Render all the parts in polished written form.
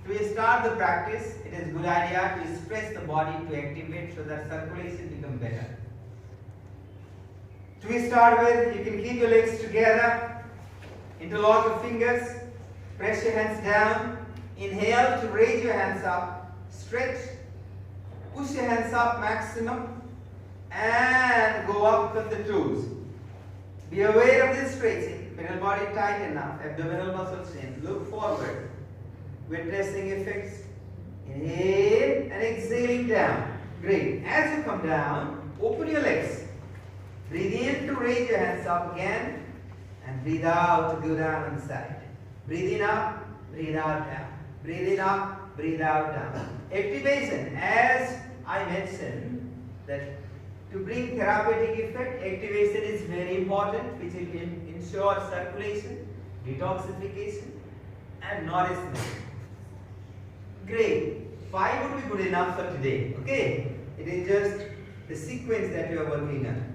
To start the practice, it is a good idea to stretch the body to activate so that circulation becomes better. To start with, you can keep your legs together, interlock your fingers, press your hands down, inhale to raise your hands up, stretch, push your hands up maximum, and go up with the toes. Be aware of this stretching, middle body tight enough, abdominal muscles in, look forward, witnessing effects, inhale and exhaling down. Great. As you come down, open your legs. Breathe in to raise your hands up again, and breathe out to go down on the side. Breathe in up, breathe out down. Breathe in up, breathe out down. Activation, as I mentioned, that to bring therapeutic effect, activation is very important, which will ensure circulation, detoxification, and nourishment. Great. 5 would be good enough for today. Okay? It is just the sequence that you are working on.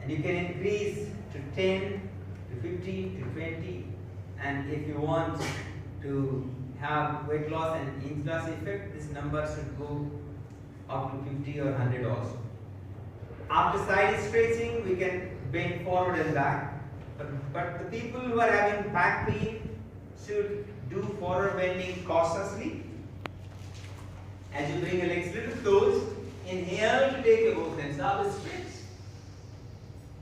And you can increase to 10, to 15, to 20. And if you want to have weight loss and inch loss effect, this number should go up to 50 or 100 also. After side stretching, we can bend forward and back. But the people who are having back pain should do forward bending cautiously. As you bring your legs a little close, inhale to take your both hands up, stretch.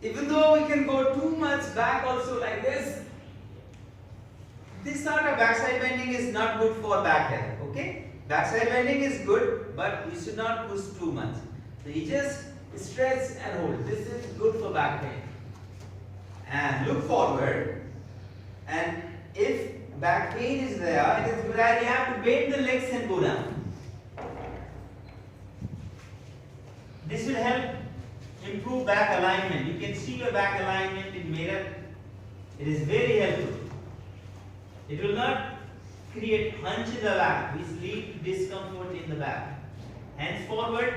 Even though we can go too much back also like this sort of backside bending is not good for back health. Okay? Backside bending is good, but you should not push too much. So you just stretch and hold. This is good for back pain. And look forward. And if back pain is there, it is a good idea to bend the legs and go down. This will help improve back alignment. You can see your back alignment in mirror. It is very helpful. It will not create hunch in the back, which lead to discomfort in the back. Hands forward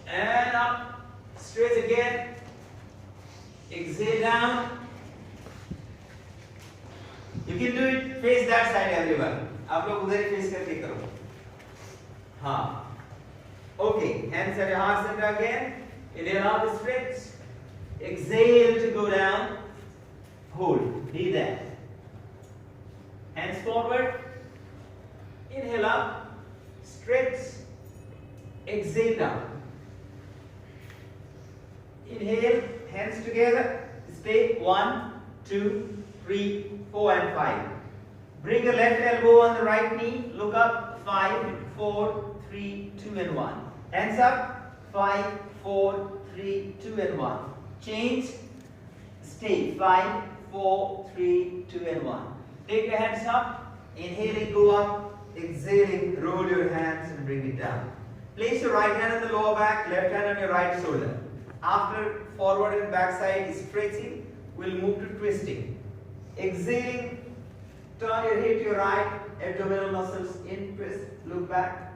and up. Stretch again. Exhale down. You can do it face that side everyone. आप लोग उधर ही face करके करो. हाँ. Okay. Hands at your heart center again. Inhale out, stretch. Exhale to go down. Hold. Be there. Hands forward. Inhale up. Stretch. Exhale down. Inhale. Hands together. Stay. 1, 2, 3, 4, and 5. Bring your left elbow on the right knee. Look up. 5, 4, 3, 2, and 1. Hands up. 5, 4, 3, 2, and 1. Change. Stay. 5, 4, 3, 2, and 1. Take your hands up. Inhaling, go up. Exhaling, roll your hands and bring it down. Place your right hand on the lower back, left hand on your right shoulder. After forward and back side stretching, we'll move to twisting. Exhaling, turn your head to your right, abdominal muscles in, twist, look back.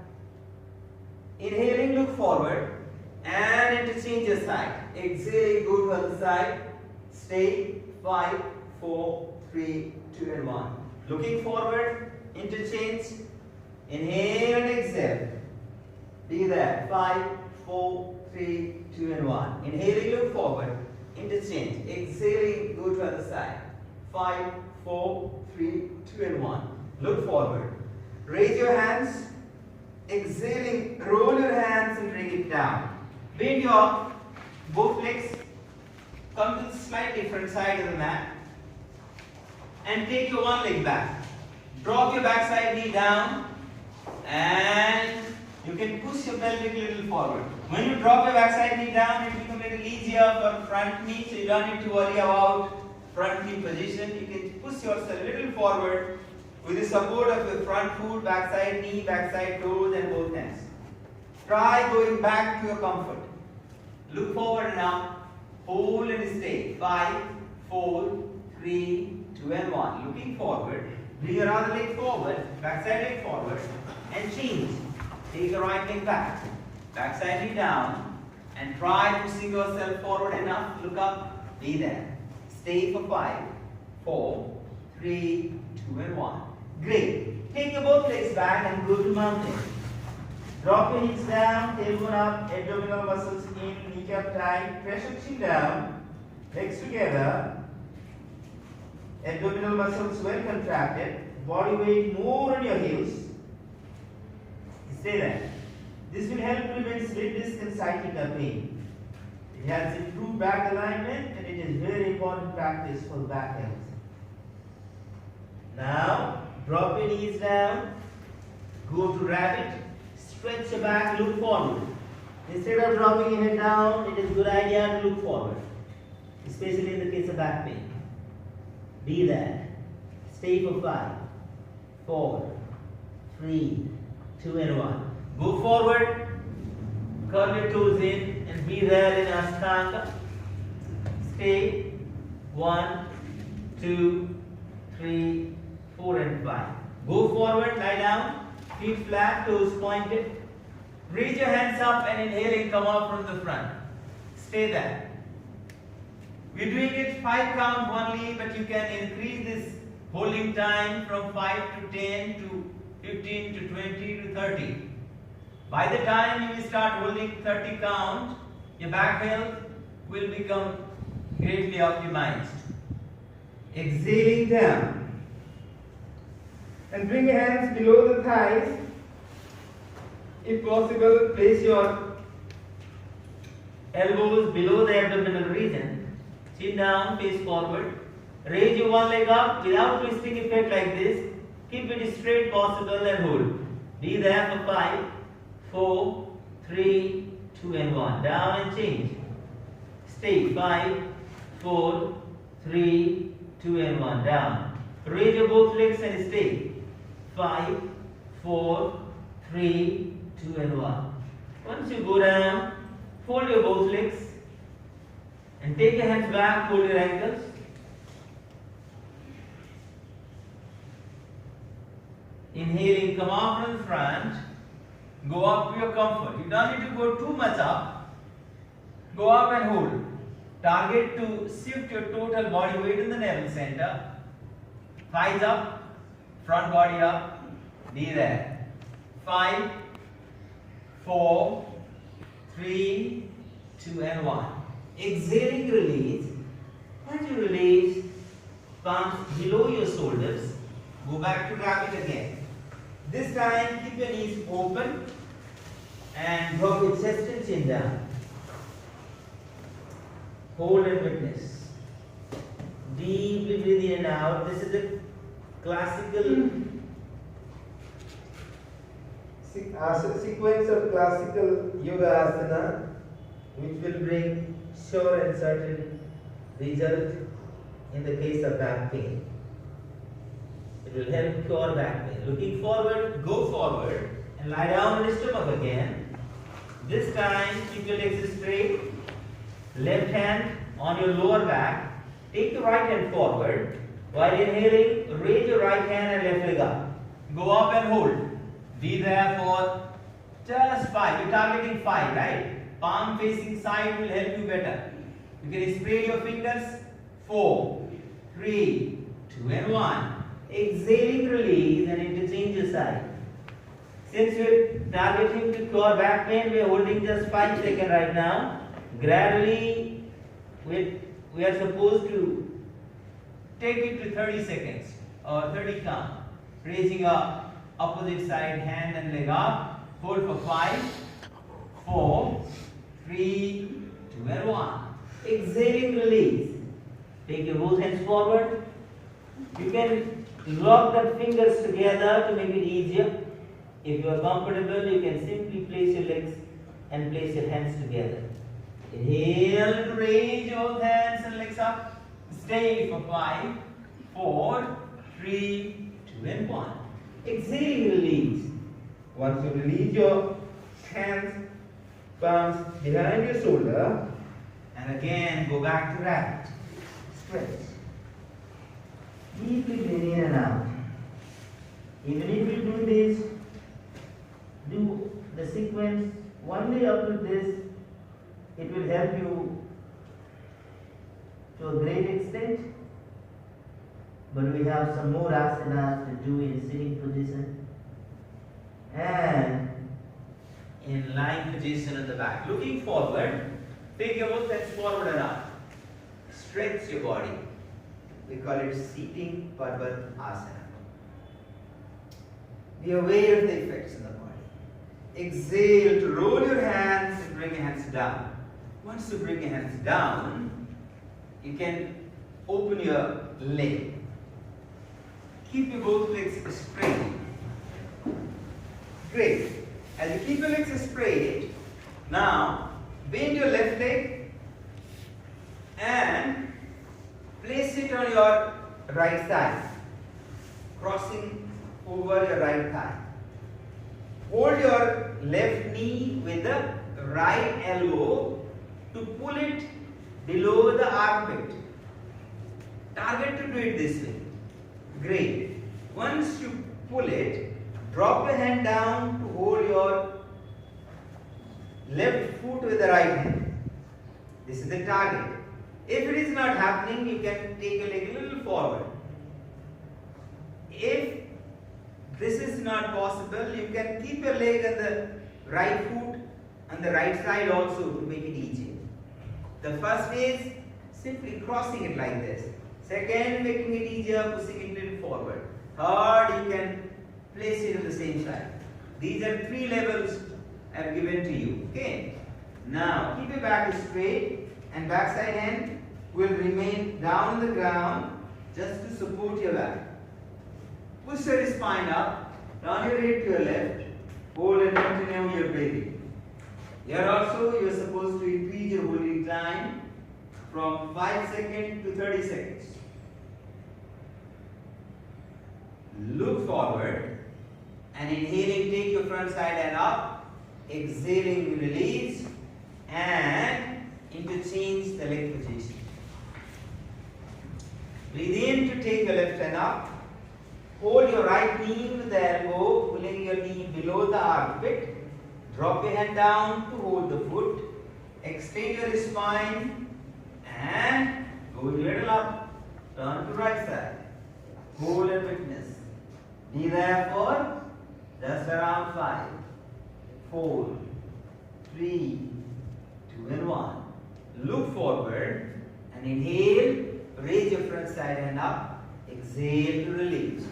Inhaling, look forward. And interchange your side. Exhaling, go to other side. Stay. 5, 4, 3, 2, and 1. Looking forward. Interchange. Inhale and exhale. Be there. 5, 4, 3, 2, and 1. Inhaling, look forward. Interchange. Exhaling, go to other side. 5, 4, 3, 2, and 1. Look forward. Raise your hands. Exhaling, roll your hands and bring it down. Bend your both legs, come to the slightly different side of the mat, and take your one leg back. Drop your backside knee down, and you can push your pelvic a little forward. When you drop your backside knee down, it becomes a little easier for front knee, so you don't need to worry about front knee position. You can push yourself a little forward with the support of your front foot, backside knee, backside toes, and both hands. Try going back to your comfort. Look forward now. Hold and stay. 5, 4, 3, 2, and 1. Looking forward. Bring your other leg forward. Backside leg forward. And change. Take the right leg back. Backside leg down. And try pushing yourself forward enough. Look up. Be there. Stay for 5, 4, 3, 2, and 1. Great. Take your both legs back and go to mountain. Drop your hips down, tailbone up, abdominal muscles in, kneecap tight, press your chin down, legs together, abdominal muscles well contracted, body weight more on your heels. Stay there. This will help prevent slip disc and sciatica pain. It has improved back alignment and it is very important practice for back health. Now, drop your knees down, go to rabbit, stretch your back, look forward. Instead of dropping your head down, it is a good idea to look forward, especially in the case of back pain. Be there. Stay for 5, 4, 3, 2 and 1. Go forward, curl your toes in and be there in Ashtanga. Stay 1, 2, 3, 4 and 5. Go forward, lie down, feet flat, toes pointed. Raise your hands up and inhaling, come up from the front. Stay there. We're doing it 5 count only, but you can increase this holding time from 5 to 10 to 15 to 20 to 30. By the time you start holding 30 count, your back health will become greatly optimized. Exhaling down. And bring your hands below the thighs. If possible, place your elbows below the abdominal region. Chin down, face forward. Raise your one leg up without twisting effect like this. Keep it straight possible and hold. Be there for 5, 4, 3, 2 and 1. Down and change. Stay. 5, 4, 3, 2 and 1. Down. Raise your both legs and stay. 5, 4, 3, 2 and 1. Once you go down, fold your both legs and take your hands back, hold your ankles. Inhaling, come up from the front. Go up to your comfort. You don't need to go too much up. Go up and hold. Target to shift your total body weight in the navel center. Thighs up, front body up. Be there. 5, 4, 3, 2 and 1. Exhaling, release. As you release, palms below your shoulders. Go back to rabbit again. This time, keep your knees open and drop your chest and chin down. Hold and witness. Deeply breathe in and out. This is a classical sequence of classical yoga asana, which will bring sure and certain result in the case of back pain. It will help cure back pain. Looking forward, go forward and lie down on the stomach again. This time, keep your legs straight. Left hand on your lower back. Take the right hand forward. While inhaling, raise your right hand and left leg up. Go up and hold. Be there for just 5. You're targeting 5, right? Palm facing side will help you better. You can spread your fingers. 4, 3, 2 and 1. Exhaling, release and interchange your side. Since we're targeting to cure back pain, we're holding just 5 seconds right now. Gradually, we are supposed to take it to 30 seconds or 30 count. Raising up, opposite side, hand and leg up. Hold for 5, 4, 3, 2 and 1. Exhaling, release. Take your both hands forward. You can lock the fingers together to make it easier. If you are comfortable, you can simply place your legs and place your hands together. Inhale and raise your hands and legs up. Stay for 5, 4, 3, 2 and 1. Exhaling, release. Once you release your hands, palms behind your shoulder, and again go back to rabbit. Stretch. Deeply breathe in and out. Even if you do this, do the sequence only up to this, it will help you to a great extent. but we have some more asanas to do in sitting position and in lying position in the back. Looking forward, take your both hands forward and up. Stretch your body. We call it seating Parvatasana. Be aware of the effects in the body. Exhale to roll your hands and bring your hands down. Once you bring your hands down, you can open your leg. Keep your both legs straight. Great. As you keep your legs straight, now bend your left leg and place it on your right side, crossing over your right thigh. Hold your left knee with the right elbow to pull it below the armpit. Target to do it this way. Great. Once you pull it, drop your hand down to hold your left foot with the right hand. This is the target. If it is not happening, you can take your leg a little forward. If this is not possible, you can keep your leg on the right foot on the right side also to make it easier. The first is simply crossing it like this. Second, making it easier, pushing it a little forward. Third, you can place it on the same side. These are 3 levels I have given to you. Okay. Now keep your back straight and backside hand will remain down on the ground just to support your back. Push your spine up, turn your head to your left, hold and continue your breathing. Here also you are supposed to increase your holding time from 5 seconds to 30 seconds. Look forward and inhaling, take your front side and up. Exhaling, release and interchange the leg position. Breathe in to take your left hand up. Hold your right knee with the elbow, pulling your knee below the armpit. Drop your hand down to hold the foot. Extend your spine and go a little up. Turn to right side. Hold and witness. Be there for just around 5, 4, 3, 2 and 1. Look forward and inhale. Raise your front side and up. Exhale to release.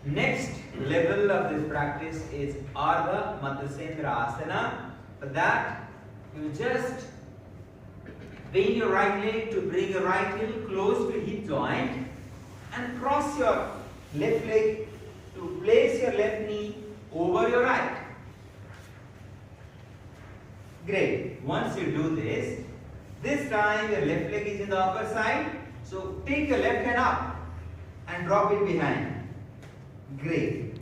Next level of this practice is Ardha Matsyendra Asana. For that, you just bend your right leg to bring your right heel close to hip joint and cross your left leg to place your left knee over your right. Great. Once you do this time your left leg is in the upper side. So take your left hand up and drop it behind. Great.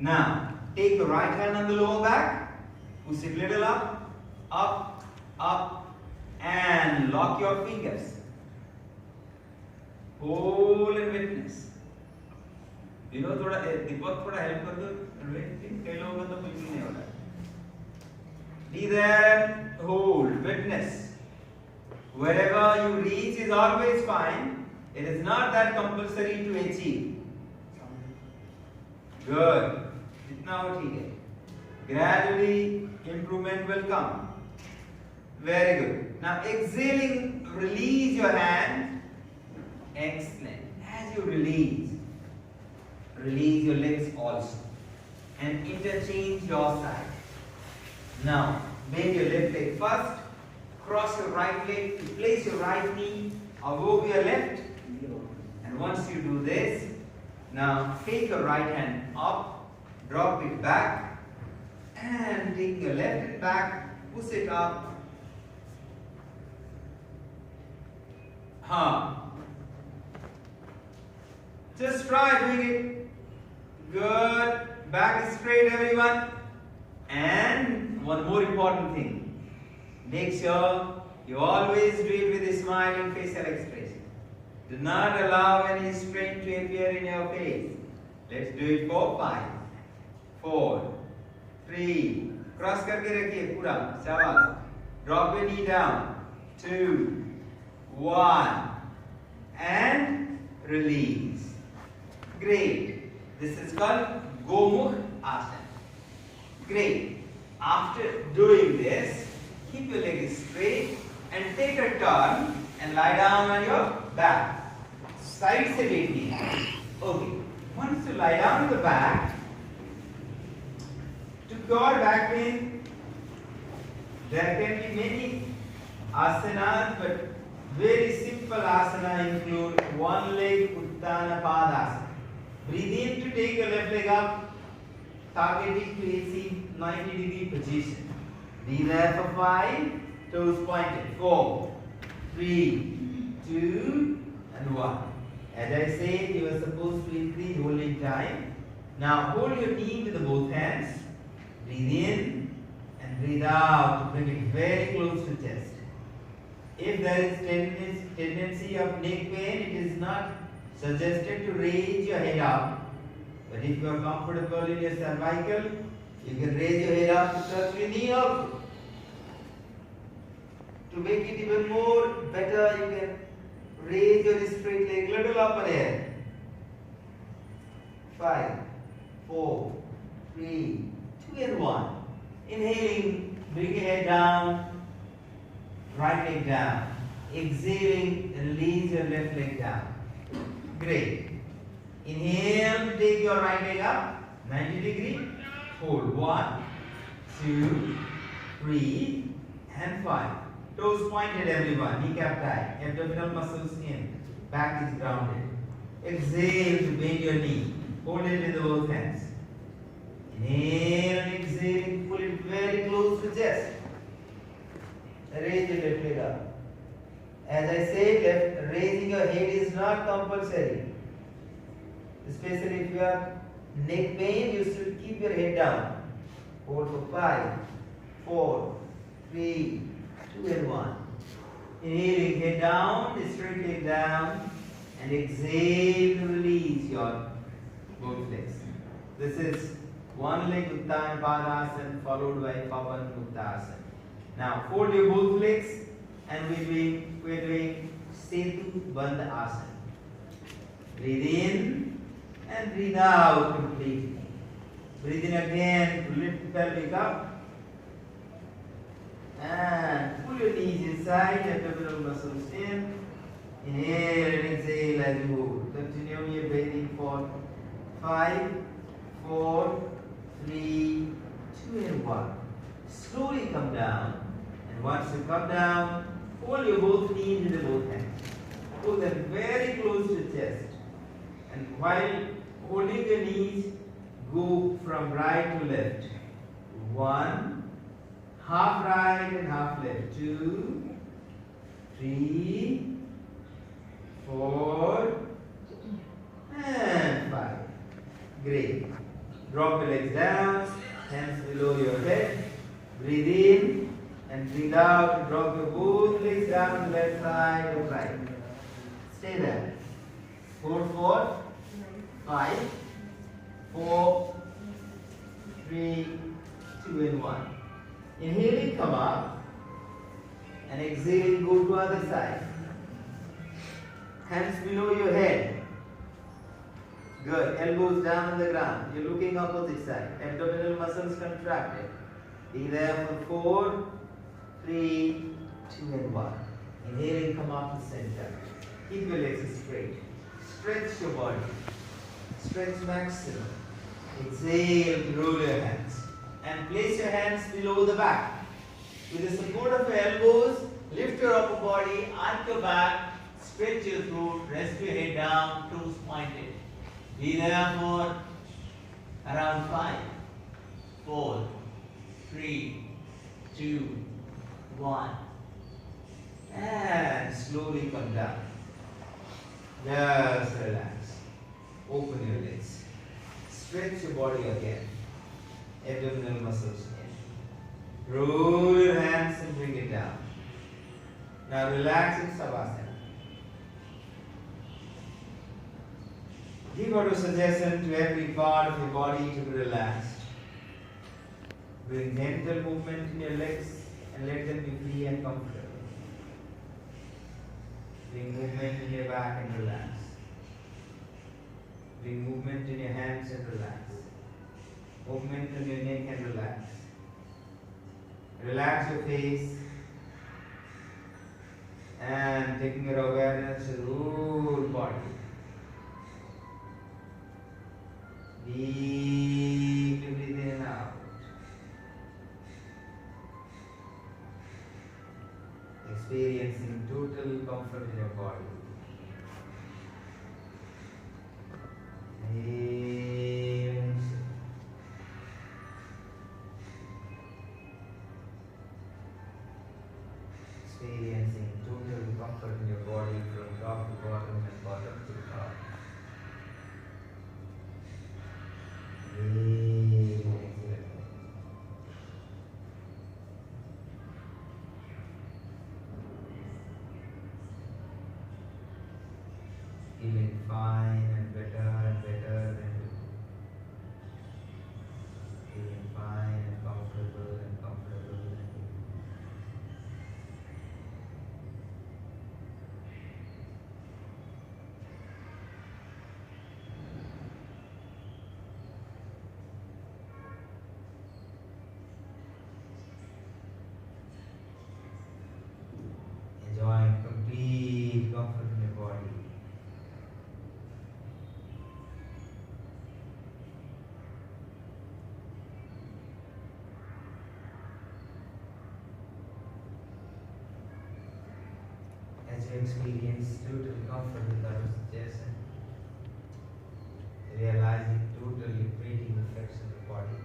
Now take your right hand on the lower back, push it little up, up, up, and lock your fingers. Hold and witness. You know, थोड़ा दीपक थोड़ा help कर दो. कई लोगों को तो कुछ भी नहीं होता. Be there, hold, witness. Wherever you reach is always fine. It is not that compulsory to achieve. Good. Itna ho theek hai. Gradually improvement will come. Very good. Now exhaling, release your hand. Excellent. As you release your legs also. And interchange your side. Now bend your left leg first. Cross your right leg to place your right knee above your left. And once you do this, now take your right hand up, drop it back, and take your left hand back, push it up. Just try doing it. Good. Back straight, everyone. And one more important thing. Make sure you always do it with a smiling facial expression. Do not allow any strain to appear in your face. Let's do it for 5, 4, 3. Cross करके रखिए पूरा. शाबाश. Drop your knee down. 2, 1. And release. Great. This is called Gomukh Asana. Great. After doing this, keep your legs straight and take a turn and lie down on your back. Side se बैठिए. Okay. Once you lie down on the back, to cure back pain, there can be many asanas, but very simple asana include one leg Uttana Padasana. Breathe in to take your left leg up, targeting to AC 90-degree position. Be there for 5, toes pointed. 4, 3, 2, and 1. As I said, you are supposed to increase holding time. Now hold your knee with both hands. Breathe in and breathe out to bring it very close to chest. If there is tendency of neck pain, it is not suggested to raise your head up. But if you are comfortable in your cervical, you can raise your head up to touch your knee also. To make it even more better, you can raise your straight leg little up and air. 5, 4, 3, 2 and 1. Inhaling, bring your head down, right leg down. Exhaling, release your left leg down. Great. Inhale to take your right leg up, 90 degree. Hold. 1, 2, 3, and 5. Toes pointed, everyone. Kneecap tight. Abdominal muscles in. Back is grounded. Exhale to bend your knee. Hold it with both hands. Inhale and exhale. Pull it very close to chest. Raise your left leg up. As I said, raising your head is not compulsory. Especially if you have neck pain, you should keep your head down. Hold for 5, 4, 3, 2 and 1. Inhaling, head down, straight leg down, and exhale to release your both legs. This is one leg Uttana Padasana followed by Pavan Uttasana. Now fold your both legs and we're doing Setu Bandha Asana. Breathe in and breathe out completely. Breathe in again to lift the pelvic up. And pull your knees inside, abdominal muscles in. Inhale and exhale as you move. Continue your breathing for 5, 4, 3, 2 and 1. Slowly come down. And once you come down, hold your both knees with both hands. Hold them very close to chest. And while holding your knees, go from right to left. 1, half right and half left. 2, 3, 4, and 5. Great. Drop your legs down, hands below your head. Breathe in and breathe out. Drop your both legs down to the left side or right. Stay there. 4, 4, 5, 4, 3, 2 and 1. Inhaling, come up, and exhaling, go to other side. Hands below your head. Good. Elbows down on the ground. You're looking opposite side. Abdominal muscles contracted. Be there for 4, 3, 2 and 1. Inhaling, come up to center. Keep your legs straight. Stretch your body. Stretch maximum. Exhale, roll your hands. And place your hands below the back. With the support of your elbows, lift your upper body, arch your back, stretch your throat, rest your head down, toes pointed. Be there for around 5, 4, 3, 2, 1. And slowly come down. Just relax. Open your legs. Stretch your body again. Abdominal muscles in. Roll your hands and bring it down. Now relax in Savasana. Give out a suggestion to every part of your body to be relaxed. Bring gentle movement in your legs and let them be free and comfortable. Bring movement in your back and relax. Bring movement in your hands and relax. Movement in your neck and relax. Relax your face. And taking your awareness to the whole body. Deeply breathe in and out. Experiencing total comfort in your body. Experiencing total comfort in your body from top to bottom and bottom to top. Feeling fine and better and better and feeling fine and comfortable and comfortable and enjoying complete comfort in your body. As you experience total comfort without suggestion, realizing total liberating effects of the body.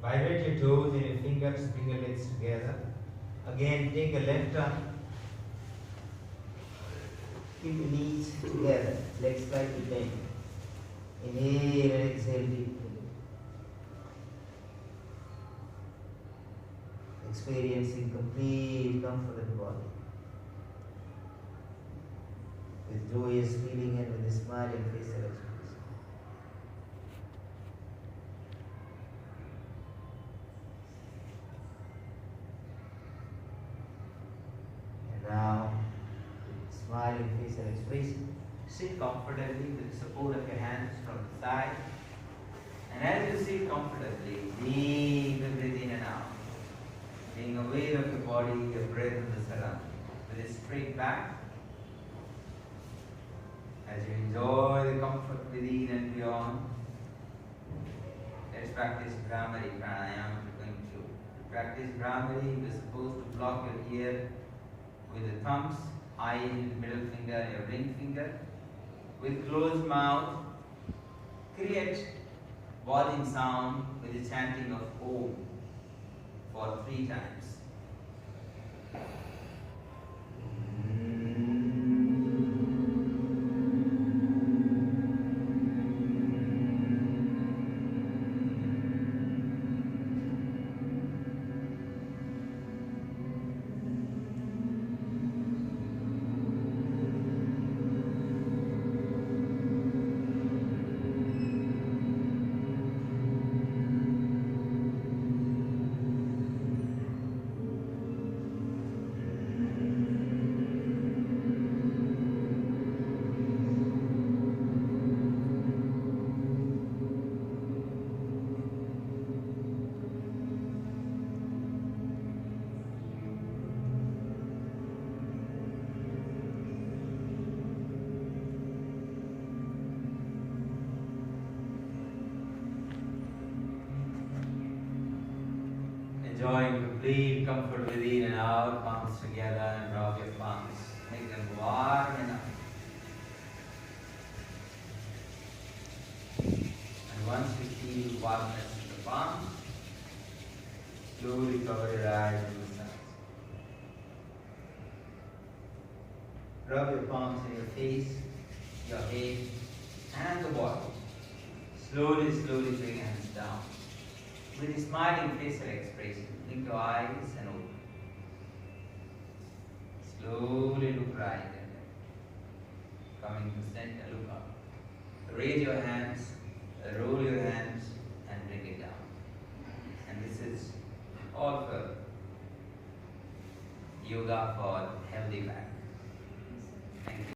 Vibrate your toes and your fingers, bring your legs together. Again, take a left arm. Keep your knees together, legs slightly bent. Inhale and exhale deeply. Experiencing complete comfort of the body. With joyous feeling and with a smiling facial expression. Now, smiling facial expression. Sit comfortably with the support of your hands from the side. And as you sit comfortably, deeply breathe in and out. Being aware of your body, your breath and the surroundings. With a straight back. As you enjoy the comfort within and beyond. Let's practice Bhramari Pranayama. We're going to practice Bhramari. We're supposed to block your ear with the thumbs, eye, middle finger, your ring finger. With closed mouth, create volume sound with the chanting of Om for 3 times. Enjoying complete comfort within and out, palms together and rub your palms. Make them warm enough. And once you feel warmness in the palms, slowly cover your eyes and the sides. Rub your palms on your face, your head, and the body. Slowly, slowly bring your hands down. With a smiling facial expression, blink your eyes and open. Slowly look right and left. Coming to center, look up. Raise your hands, roll your hands, and bring it down. And this is all for yoga for healthy back. Thank you.